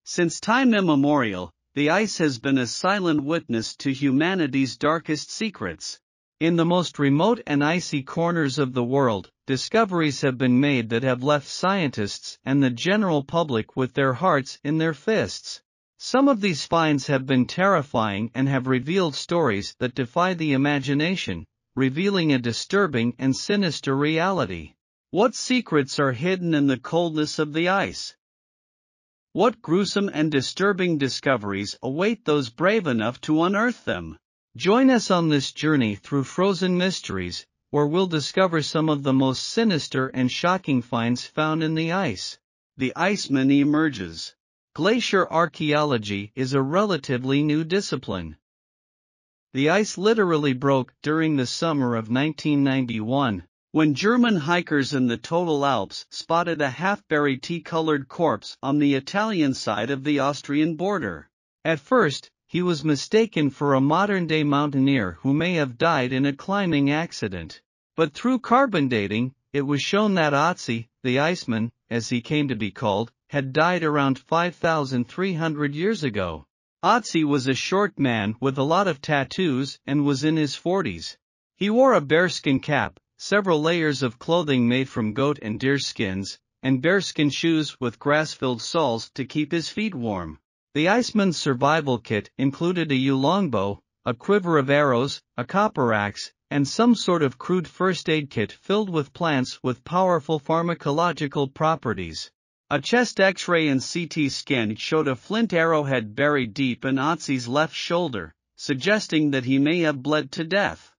Since time immemorial, the ice has been a silent witness to humanity's darkest secrets. In the most remote and icy corners of the world, discoveries have been made that have left scientists and the general public with their hearts in their fists. Some of these finds have been terrifying and have revealed stories that defy the imagination, revealing a disturbing and sinister reality. What secrets are hidden in the coldness of the ice? What gruesome and disturbing discoveries await those brave enough to unearth them? Join us on this journey through frozen mysteries, where we'll discover some of the most sinister and shocking finds found in the ice. The Iceman emerges. Glacier archaeology is a relatively new discipline. The ice literally broke during the summer of 1991, when German hikers in the Total Alps spotted a half-buried tea-colored corpse on the Italian side of the Austrian border. At first, he was mistaken for a modern-day mountaineer who may have died in a climbing accident. But through carbon dating, it was shown that OTZI, the Iceman, as he came to be called, had died around 5,300 years ago. OTZI was a short man with a lot of tattoos and was in his 40s. He wore a bearskin cap, several layers of clothing made from goat and deer skins, and bearskin shoes with grass-filled soles to keep his feet warm. The Iceman's survival kit included a yew longbow, a quiver of arrows, a copper axe, and some sort of crude first aid kit filled with plants with powerful pharmacological properties. A chest X-ray and CT scan showed a flint arrowhead buried deep in OTZI's left shoulder, suggesting that he may have bled to death.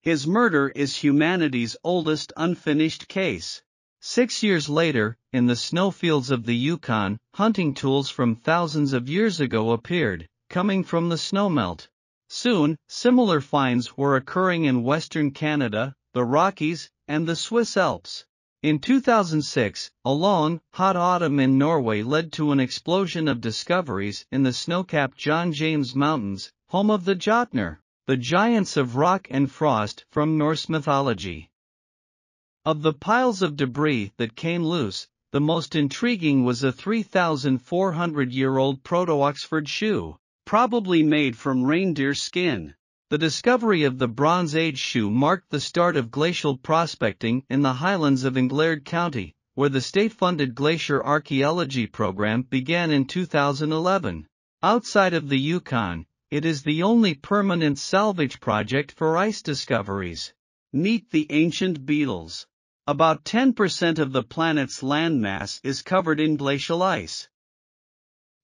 His murder is humanity's oldest unfinished case. 6 years later, in the snowfields of the Yukon, hunting tools from thousands of years ago appeared, coming from the snowmelt. Soon, similar finds were occurring in western Canada, the Rockies, and the Swiss Alps. In 2006, a long, hot autumn in Norway led to an explosion of discoveries in the snow-capped John James Mountains, home of the Jotnar, the giants of rock and frost from Norse mythology. Of the piles of debris that came loose, the most intriguing was a 3,400-year-old proto-Oxford shoe, probably made from reindeer skin. The discovery of the Bronze Age shoe marked the start of glacial prospecting in the highlands of Englert County, where the state-funded glacier archaeology program began in 2011. Outside of the Yukon, it is the only permanent salvage project for ice discoveries. Meet the ancient beetles. About 10% of the planet's landmass is covered in glacial ice.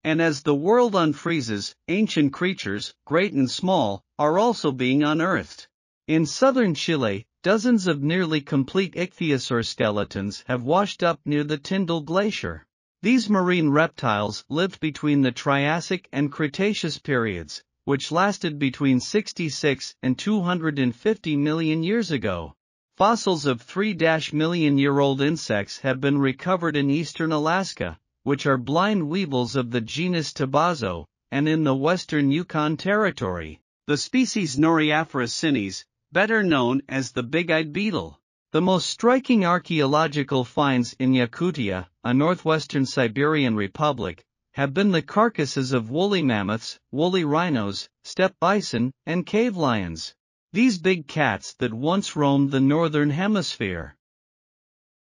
And as the world unfreezes, ancient creatures, great and small, are also being unearthed. In southern Chile, dozens of nearly complete ichthyosaur skeletons have washed up near the Tyndall Glacier. These marine reptiles lived between the Triassic and Cretaceous periods, which lasted between 66 and 250 million years ago. Fossils of 3-million-year-old insects have been recovered in eastern Alaska, which are blind weevils of the genus Tabazo, and in the western Yukon Territory, the species Noriaphora cinis, better known as the big-eyed beetle. The most striking archaeological finds in Yakutia, a northwestern Siberian republic, have been the carcasses of woolly mammoths, woolly rhinos, steppe bison, and cave lions. These big cats that once roamed the northern hemisphere.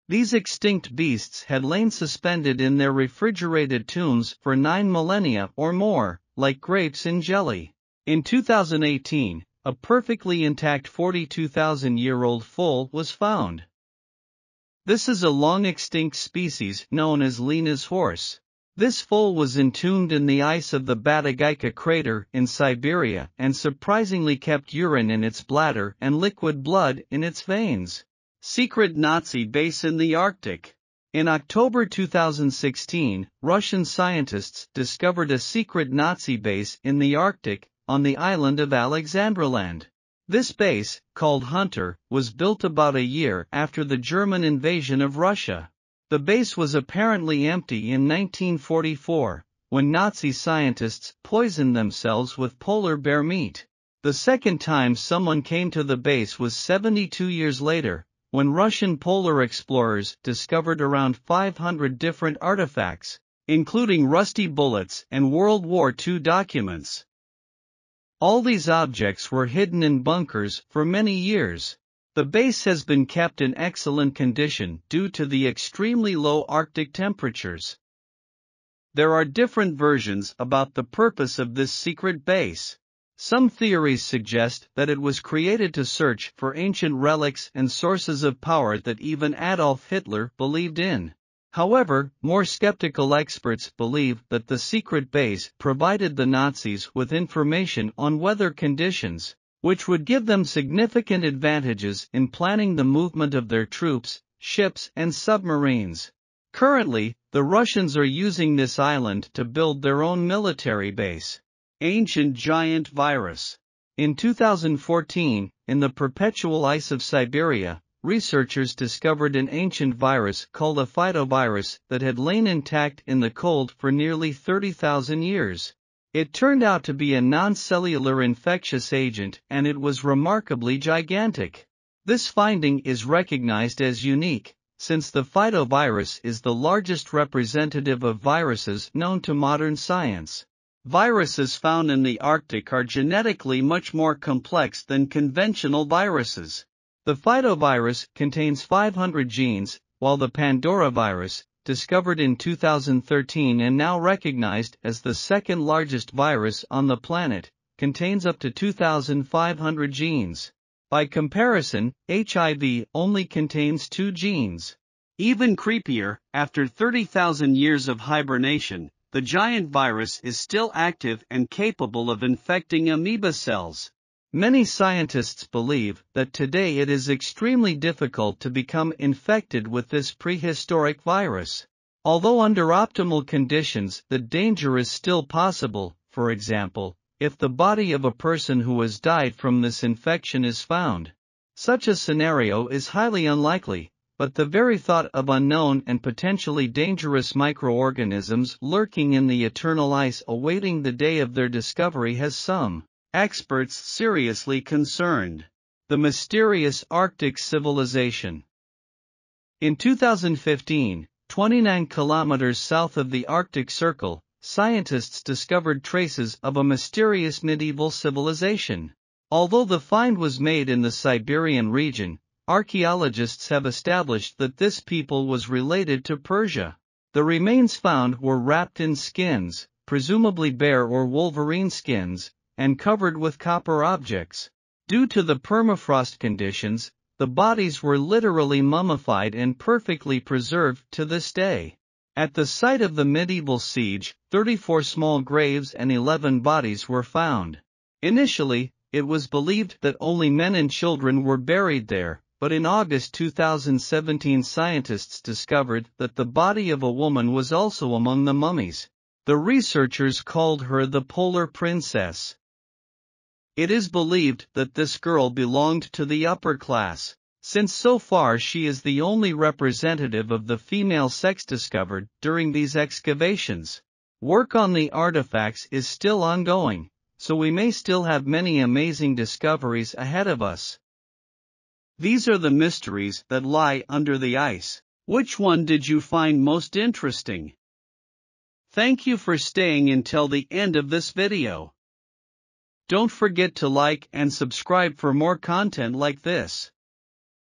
These extinct beasts had lain suspended in their refrigerated tombs for 9 millennia or more, like grapes in jelly. In 2018, a perfectly intact 42,000-year-old foal was found. This is a long-extinct species known as Lena's horse. This foal was entombed in the ice of the Batagaica crater in Siberia and surprisingly kept urine in its bladder and liquid blood in its veins. Secret Nazi base in the Arctic. In October 2016, Russian scientists discovered a secret Nazi base in the Arctic, on the island of Alexandraland. This base, called Hunter, was built about a year after the German invasion of Russia. The base was apparently empty in 1944, when Nazi scientists poisoned themselves with polar bear meat. The second time someone came to the base was 72 years later, when Russian polar explorers discovered around 500 different artifacts, including rusty bullets and World War II documents. All these objects were hidden in bunkers for many years. The base has been kept in excellent condition due to the extremely low Arctic temperatures. There are different versions about the purpose of this secret base. Some theories suggest that it was created to search for ancient relics and sources of power that even Adolf Hitler believed in. However, more skeptical experts believe that the secret base provided the Nazis with information on weather conditions, which would give them significant advantages in planning the movement of their troops, ships, and submarines. Currently, the Russians are using this island to build their own military base. Ancient giant virus. In 2014, in the perpetual ice of Siberia, researchers discovered an ancient virus called a phytovirus that had lain intact in the cold for nearly 30,000 years. It turned out to be a non-cellular infectious agent, and it was remarkably gigantic. This finding is recognized as unique, since the phytovirus is the largest representative of viruses known to modern science. Viruses found in the Arctic are genetically much more complex than conventional viruses. The phytovirus contains 500 genes, while the Pandora virus, discovered in 2013 and now recognized as the second largest virus on the planet, contains up to 2,500 genes. By comparison, HIV only contains 2 genes. Even creepier, after 30,000 years of hibernation, the giant virus is still active and capable of infecting amoeba cells. Many scientists believe that today it is extremely difficult to become infected with this prehistoric virus. Although under optimal conditions, the danger is still possible. For example, if the body of a person who has died from this infection is found. Such a scenario is highly unlikely, but the very thought of unknown and potentially dangerous microorganisms lurking in the eternal ice awaiting the day of their discovery has some experts seriously concerned. The mysterious Arctic civilization. In 2015, 29 kilometers south of the Arctic Circle, scientists discovered traces of a mysterious medieval civilization. Although the find was made in the Siberian region, archaeologists have established that this people was related to Persia. The remains found were wrapped in skins, presumably bear or wolverine skins, and covered with copper objects. Due to the permafrost conditions, the bodies were literally mummified and perfectly preserved to this day. At the site of the medieval siege, 34 small graves and 11 bodies were found. Initially, it was believed that only men and children were buried there, but in August 2017 scientists discovered that the body of a woman was also among the mummies. The researchers called her the Polar Princess. It is believed that this girl belonged to the upper class, since so far she is the only representative of the female sex discovered during these excavations. Work on the artifacts is still ongoing, so we may still have many amazing discoveries ahead of us. These are the mysteries that lie under the ice. Which one did you find most interesting? Thank you for staying until the end of this video. Don't forget to like and subscribe for more content like this.